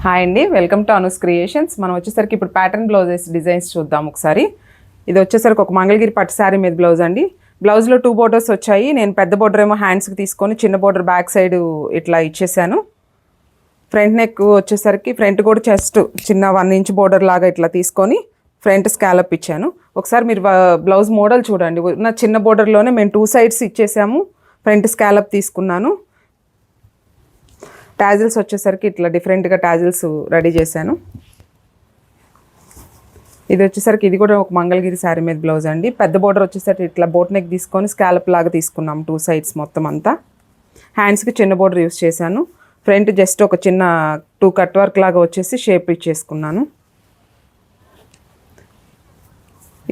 Hi అండి, welcome to Anu's creations. మనం వచ్చేసరికి ఇప్పుడు ప్యాటర్న్ బ్లౌజెస్ డిజైన్స్ చూద్దాం ఒకసారి. ఇది వచ్చేసరికి ఒక మంగళగిరి పట్టు శారీ మీద బ్లౌజ్ అండి. బ్లౌజ్లో 2 బోర్డర్స్ వచ్చాయి. నేను పెద్ద బోర్డర్ ఏమో హ్యాండ్స్కి తీసుకొని చిన్న బోర్డర్ బ్యాక్ సైడ్ ఇట్లా ఇచ్చేసాను. ఫ్రంట్ నెక్ వచ్చేసరికి ఫ్రంట్ కూడా చెస్ట్ చిన్న 1 ఇంచ్ బోర్డర్ లాగా ఇట్లా తీసుకొని ఫ్రంట్ స్కాలప్ ఇచ్చాను. ఒకసారి మీరు బ్లౌజ్ మోడల్ చూడండి. నా చిన్న బోర్డర్లోనే మేము 2 సైడ్స్ ఇచ్చేసాము. ఫ్రంట్ స్కాలప్ తీసుకున్నాను. టాజిల్స్ వచ్చేసరికి ఇట్లా డిఫరెంట్గా టాజిల్స్ రెడీ చేశాను. ఇది వచ్చేసరికి ఇది కూడా ఒక మంగళగిరి శారీ మీద బ్లౌజ్ అండి. పెద్ద బోర్డర్ వచ్చేసరికి ఇట్లా బోట్ నెక్ తీసుకొని స్కాలప్ లాగా తీసుకున్నాం 2 సైడ్స్ మొత్తం అంతా. హ్యాండ్స్కి చిన్న బోర్డర్ యూస్ చేశాను. ఫ్రంట్ జస్ట్ ఒక చిన్న 2 కట్ వర్క్ లాగా వచ్చేసి షేప్ ఇచ్చేసుకున్నాను.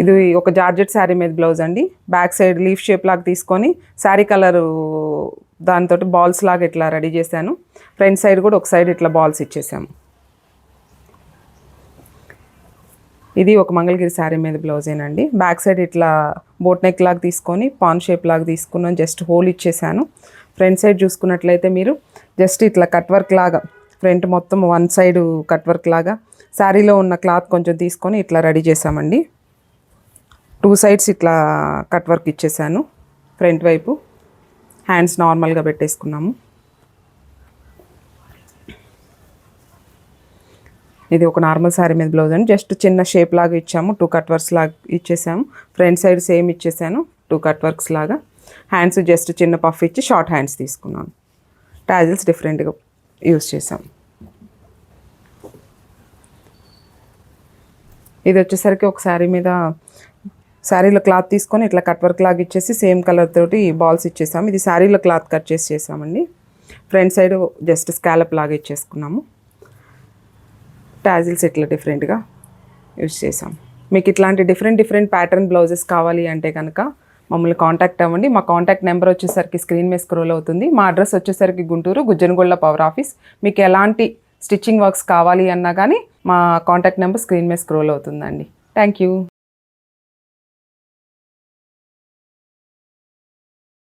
ఇది ఒక జార్జెట్ శారీ మీద బ్లౌజ్ అండి. బ్యాక్ సైడ్ లీఫ్ షేప్ లాగా తీసుకొని శారీ కలరు దాంతో బాల్స్ లాగా ఇట్లా రెడీ చేశాను. ఫ్రంట్ సైడ్ కూడా ఒక సైడ్ ఇట్లా బాల్స్ ఇచ్చేసాము. ఇది ఒక మంగళగిరి శారీ మీద బ్లౌజేనండి. బ్యాక్ సైడ్ ఇట్లా బోట్ నెక్ లాగా తీసుకొని పాన్ షేప్ లాగా తీసుకున్నాను. జస్ట్ హోల్ ఇచ్చేసాను. ఫ్రంట్ సైడ్ చూసుకున్నట్లయితే మీరు జస్ట్ ఇట్లా కట్ వర్క్ లాగా ఫ్రంట్ మొత్తం 1 సైడ్ కట్ వర్క్ లాగా శారీలో ఉన్న క్లాత్ కొంచెం తీసుకొని ఇట్లా రెడీ చేసామండి. 2 సైడ్స్ ఇట్లా కట్ వర్క్ ఇచ్చేసాను. ఫ్రంట్ వైపు హ్యాండ్స్ నార్మల్గా పెట్టేసుకున్నాము. ఇది ఒక నార్మల్ శారీ మీద బ్లౌజ్ అండి. జస్ట్ చిన్న షేప్ లాగా ఇచ్చాము. 2 కట్ వర్క్స్ లాగా ఇచ్చేసాము. ఫ్రంట్ సైడ్ సేమ్ ఇచ్చేసాను 2 కట్ వర్క్స్ లాగా. హ్యాండ్స్ జస్ట్ చిన్న పఫ్ ఇచ్చి షార్ట్ హ్యాండ్స్ తీసుకున్నాను. టాజిల్స్ డిఫరెంట్గా యూస్ చేసాం. ఇది వచ్చేసరికి ఒక శారీ మీద శారీలో క్లాత్ తీసుకొని ఇట్లా కట్ వర్క్ లాగా ఇచ్చేసి సేమ్ కలర్ తోటి బాల్స్ ఇచ్చేసాము. ఇది శారీలో క్లాత్ కట్ చేసి చేసామండి. ఫ్రంట్ సైడ్ జస్ట్ స్కాలప్ లాగా ఇచ్చేసుకున్నాము. టాజిల్స్ ఇట్లా డిఫరెంట్గా యూజ్ చేసాం. మీకు ఇట్లాంటి డిఫరెంట్ ప్యాటర్న్ బ్లౌజెస్ కావాలి అంటే కనుక మమ్మల్ని కాంటాక్ట్ అవ్వండి. మా కాంటాక్ట్ నెంబర్ వచ్చేసరికి స్క్రీన్ మీద స్క్రోల్ అవుతుంది. మా అడ్రస్ వచ్చేసరికి గుంటూరు గుజ్జనగొళ్ళ పవర్ ఆఫీస్. మీకు ఎలాంటి స్టిచ్చింగ్ వర్క్స్ కావాలి అన్నా కానీ మా కాంటాక్ట్ నెంబర్ స్క్రీన్ మీద స్క్రోల్ అవుతుందండి. Thank you.